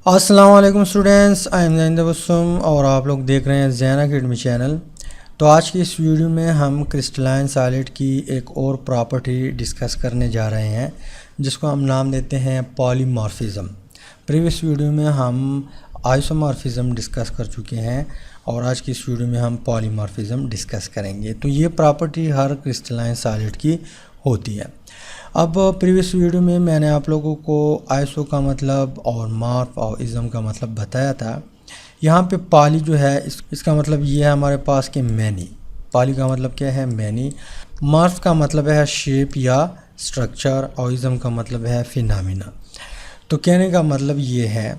अस्सलाम वालेकुम students, I am Jain Tabassum और आप लोग देख रहे हैं जैन अकेडमी चैनल। तो आज की इस वीडियो में हम क्रिस्टलाइन सॉलिड की एक और प्रॉपर्टी डिस्कस करने जा रहे हैं जिसको हम नाम देते हैं पॉलीमॉर्फिज्म। प्रीवियस वीडियो में हम आइसोमॉर्फिज्म डिस्कस कर चुके हैं और आज की इस वीडियो में हम पॉलीमॉर्फिज्म डिस्कस करेंगे। तो ये प्रॉपर्टी हर क्रिस्टलाइन सॉलिड की होती है। अब प्रीवियस वीडियो में मैंने आप लोगों को आइसो का मतलब और मॉर्फ और इज़म का मतलब बताया था। यहाँ पे पॉली जो है इसका मतलब ये है हमारे पास कि मैनी। पॉली का मतलब क्या है? मैनी। मॉर्फ का मतलब है शेप या स्ट्रक्चर और इज़म का मतलब है फिनोमेना। तो कहने का मतलब ये है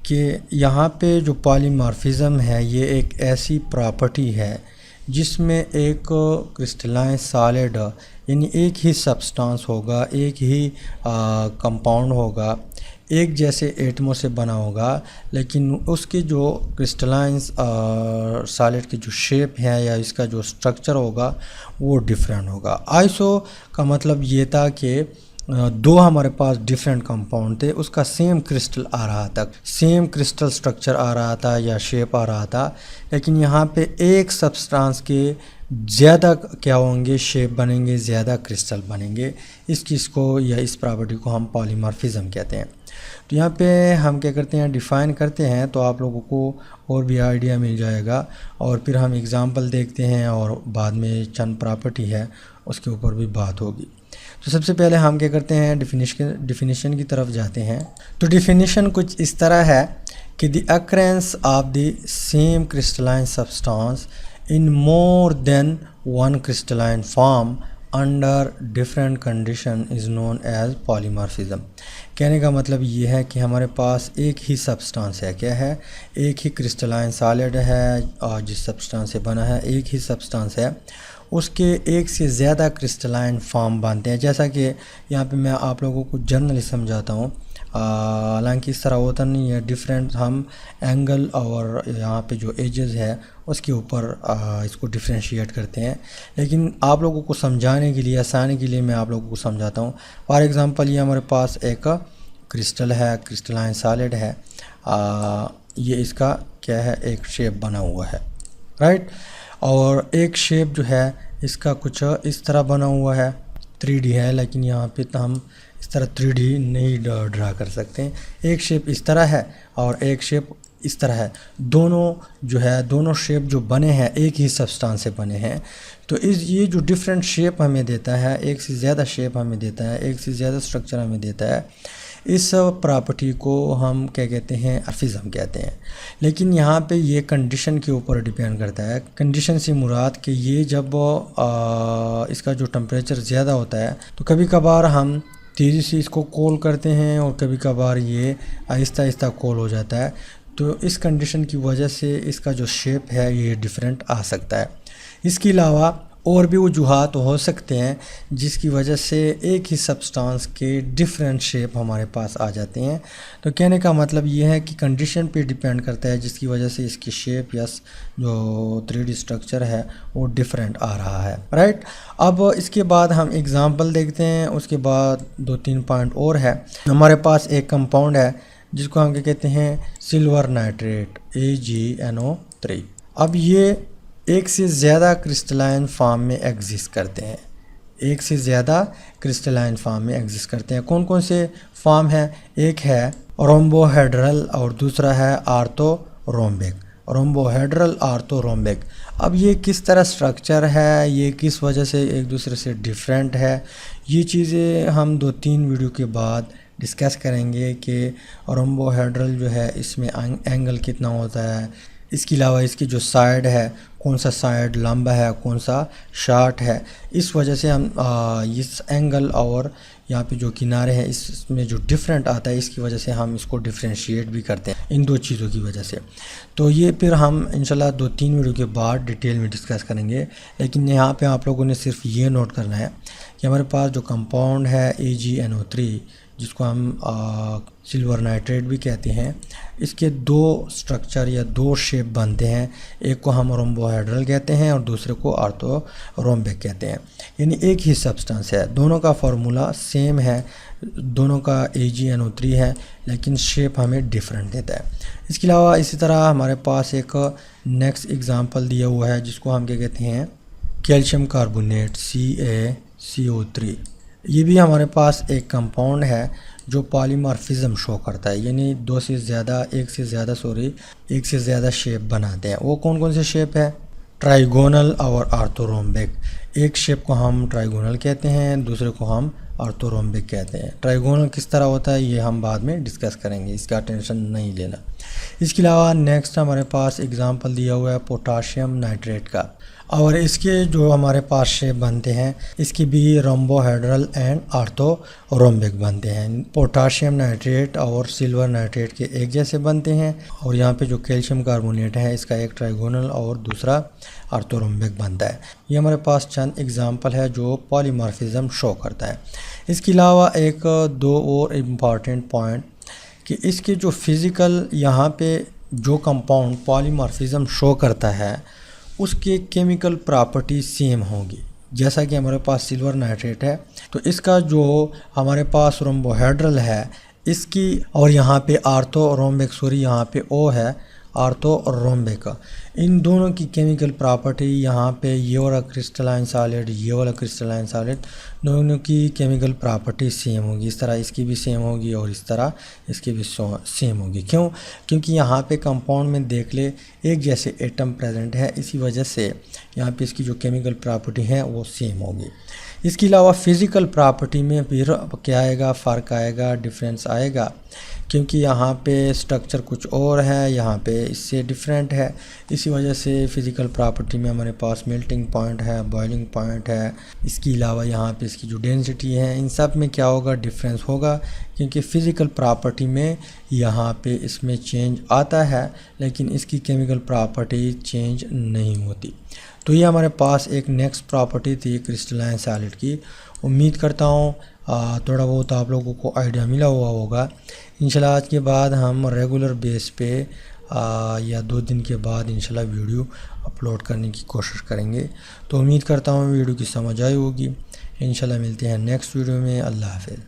कि यहाँ पे जो पॉलीमॉर्फिज्म है ये एक ऐसी प्रॉपर्टी है जिसमें एक क्रिस्टलाइन सॉलिड यानी एक ही सब्सटेंस होगा, एक ही कंपाउंड होगा, एक जैसे एटमों से बना होगा, लेकिन उसके जो क्रिस्टलाइन सॉलिड की जो शेप है या इसका जो स्ट्रक्चर होगा वो डिफरेंट होगा। आइसो का मतलब ये था कि दो हमारे पास डिफरेंट कंपाउंड थे, उसका सेम क्रिस्टल आ रहा था, सेम क्रिस्टल स्ट्रक्चर आ रहा था या शेप आ रहा था, लेकिन यहाँ पे एक सब्सटेंस के ज़्यादा क्या होंगे, शेप बनेंगे, ज़्यादा क्रिस्टल बनेंगे। इस चीज़ को या इस प्रॉपर्टी को हम पॉलीमॉर्फिज्म कहते हैं। तो यहाँ पे हम क्या करते हैं, डिफ़ाइन करते हैं, तो आप लोगों को और भी आइडिया मिल जाएगा और फिर हम एग्ज़ाम्पल देखते हैं और बाद में चंद प्रॉपर्टी है उसके ऊपर भी बात होगी। तो सबसे पहले हम क्या करते हैं, डिफिनीशन की तरफ जाते हैं। तो डिफिनीशन कुछ इस तरह है कि the occurrence of the same crystalline substance in more than one crystalline form under different condition is known as polymorphism. कहने का मतलब ये है कि हमारे पास एक ही सब्सटेंस है, क्या है, एक ही क्रिस्टलाइन सॉलिड है और जिस सब्सटेंस से बना है एक ही सब्सटेंस है, उसके एक से ज़्यादा क्रिस्टलाइन फॉर्म बनते हैं। जैसा कि यहाँ पे मैं आप लोगों को जनरली समझाता हूँ, हालांकि इस तरह होता नहीं है, डिफरेंट हम एंगल और यहाँ पे जो एजेस है उसके ऊपर इसको डिफ्रेंशिएट करते हैं, लेकिन आप लोगों को समझाने के लिए, आसानी के लिए मैं आप लोगों को समझाता हूँ। फॉर एग्ज़ाम्पल ये हमारे पास एक क्रिस्टल है, क्रिस्टलाइन सॉलिड है, ये इसका क्या है, एक शेप बना हुआ है, राइट। और एक शेप जो है इसका कुछ इस तरह बना हुआ है, 3D है, लेकिन यहाँ पे तो हम इस तरह 3D नहीं ड्रा कर सकते हैं। एक शेप इस तरह है और एक शेप इस तरह है, दोनों जो है, दोनों शेप जो बने हैं एक ही सब्सटेंस से बने हैं। तो ये जो डिफरेंट शेप हमें देता है, एक से ज़्यादा शेप हमें देता है, एक से ज़्यादा स्ट्रक्चर हमें देता है, इस प्रॉपर्टी को हम क्या कहते हैं, अफिज़म कहते हैं। लेकिन यहाँ पे ये कंडीशन के ऊपर डिपेंड करता है। कंडीशन से मुराद कि ये जब इसका जो टेम्परेचर ज़्यादा होता है तो कभी कभार हम तेज़ी से इसको कोल करते हैं और कभी कभार ये आहिस्ता आहिस्ता कोल हो जाता है। तो इस कंडीशन की वजह से इसका जो शेप है ये डिफरेंट आ सकता है। इसके अलावा और भी वजूहात हो सकते हैं जिसकी वजह से एक ही सब्सटेंस के डिफरेंट शेप हमारे पास आ जाते हैं। तो कहने का मतलब ये है कि कंडीशन पे डिपेंड करता है जिसकी वजह से इसकी शेप या जो 3D स्ट्रक्चर है वो डिफरेंट आ रहा है, राइट। अब इसके बाद हम एग्ज़ाम्पल देखते हैं, उसके बाद 2-3 पॉइंट और है। हमारे पास एक कंपाउंड है जिसको हम क्या कहते हैं, सिल्वर नाइट्रेट, AgNO3। अब ये एक से ज़्यादा क्रिस्टलाइन फॉर्म में एग्जिस्ट करते हैं, एक से ज़्यादा क्रिस्टलाइन फॉर्म में एग्जिस्ट करते हैं। कौन कौन से फॉर्म है? एक है रोम्बोहेड्रल और दूसरा है आर्थोरोम्बिक। रोम्बोहेड्रल, आर्थोरोम्बिक। अब ये किस तरह स्ट्रक्चर है, ये किस वजह से एक दूसरे से डिफरेंट है, ये चीज़ें हम 2-3 वीडियो के बाद डिस्कस करेंगे कि रोम्बोहेड्रल जो है इसमें एंगल कितना होता है, इसके अलावा इसकी जो साइड है, कौन सा साइड लंबा है, कौन सा शॉर्ट है, इस वजह से हम इस एंगल और यहाँ पे जो किनारे हैं इसमें जो डिफरेंट आता है इसकी वजह से हम इसको डिफ्रेंशिएट भी करते हैं, इन दो चीज़ों की वजह से। तो ये फिर हम इंशाल्लाह 2-3 वीडियो के बाद डिटेल में डिस्कस करेंगे। लेकिन यहाँ पे आप लोगों ने सिर्फ ये नोट करना है कि हमारे पास जो कंपाउंड है AgNO3 जिसको हम सिल्वर नाइट्रेट भी कहते हैं, इसके दो स्ट्रक्चर या दो शेप बनते हैं। एक को हम रोम्बोहेड्रल कहते हैं और दूसरे को आर्थोरोम्बिक कहते हैं, यानी एक ही सब्सटेंस है, दोनों का फार्मूला सेम है। दोनों का AgNO3 है, लेकिन शेप हमें डिफरेंट देता है। इसके अलावा इसी तरह हमारे पास एक नेक्स्ट एग्जांपल दिया हुआ है जिसको हम क्या कहते हैं, कैल्शियम कार्बोनेट CaCO3। ये भी हमारे पास एक कंपाउंड है जो पॉलीमॉर्फिज्म शो करता है, यानी एक से ज़्यादा शेप बनाते हैं। वो कौन कौन से शेप है? ट्राइगोनल और आर्थोरोम्बिक। एक शेप को हम ट्राइगोनल कहते हैं, दूसरे को हम आर्थोरोम्बिक कहते हैं। ट्राइगोनल किस तरह होता है ये हम बाद में डिस्कस करेंगे, इसका टेंशन नहीं लेना। इसके अलावा नेक्स्ट हमारे पास एग्जांपल दिया हुआ है पोटाशियम नाइट्रेट का, और इसके जो हमारे पास शेप बनते हैं इसके भी रोम्बोहेड्रल एंड आर्थोरोम्बिक बनते हैं। पोटाशियम नाइट्रेट और सिल्वर नाइट्रेट के एक जैसे बनते हैं, और यहाँ पे जो कैल्शियम कार्बोनेट है इसका एक ट्राइगोनल और दूसरा आर्थोरोम्बिक बनता है। ये हमारे पास चंद एग्जांपल है जो पॉलीमॉर्फिज्म शो करता है। इसके अलावा एक दो और इम्पॉर्टेंट पॉइंट कि इसके जो फिज़िकल यहाँ पे जो कंपाउंड पॉलीमॉर्फिज्म शो करता है उसके केमिकल प्रॉपर्टी सेम होगी। जैसा कि हमारे पास सिल्वर नाइट्रेट है तो इसका जो हमारे पास रोम्बोहेड्रल है इसकी, और यहाँ पे आर्थोरोम्बिक यहाँ पे O है आर्थोरोम्बिक, इन दोनों की केमिकल प्रॉपर्टी यहाँ पे ये वाला क्रिस्टलाइन सॉलिड दोनों की केमिकल प्रॉपर्टी सेम होगी। इस तरह इसकी भी सेम होगी और इस तरह इसकी भी सेम होगी। क्यों? क्योंकि यहाँ पे कंपाउंड में देख ले एक जैसे एटम प्रेजेंट है, इसी वजह से यहाँ पे इसकी जो केमिकल प्रॉपर्टी है वो सेम होगी। इसके अलावा फिज़िकल प्रॉपर्टी में फिर क्या आएगा, फ़र्क आएगा, डिफरेंस आएगा, क्योंकि यहाँ पे स्ट्रक्चर कुछ और है, यहाँ पे इससे डिफरेंट है। इसी वजह से फ़िज़िकल प्रॉपर्टी में हमारे पास मेल्टिंग पॉइंट है, बॉइलिंग पॉइंट है। इसके अलावा यहाँ पे इसकी जो डेंसिटी है इन सब में क्या होगा, डिफरेंस होगा, क्योंकि फ़िज़िकल प्रॉपर्टी में यहाँ पे इसमें चेंज आता है लेकिन इसकी केमिकल प्रॉपर्टी चेंज नहीं होती। तो ये हमारे पास एक नेक्स्ट प्रॉपर्टी थी क्रिस्टलाइन सॉलिड की। उम्मीद करता हूँ थोड़ा बहुत आप लोगों को आइडिया मिला हुआ होगा। इंशाल्लाह आज के बाद हम रेगुलर बेस पे या 2 दिन के बाद इंशाल्लाह वीडियो अपलोड करने की कोशिश करेंगे। तो उम्मीद करता हूँ वीडियो की समझ आई होगी। इंशाल्लाह मिलते हैं नेक्स्ट वीडियो में। अल्लाह हाफ़िज़।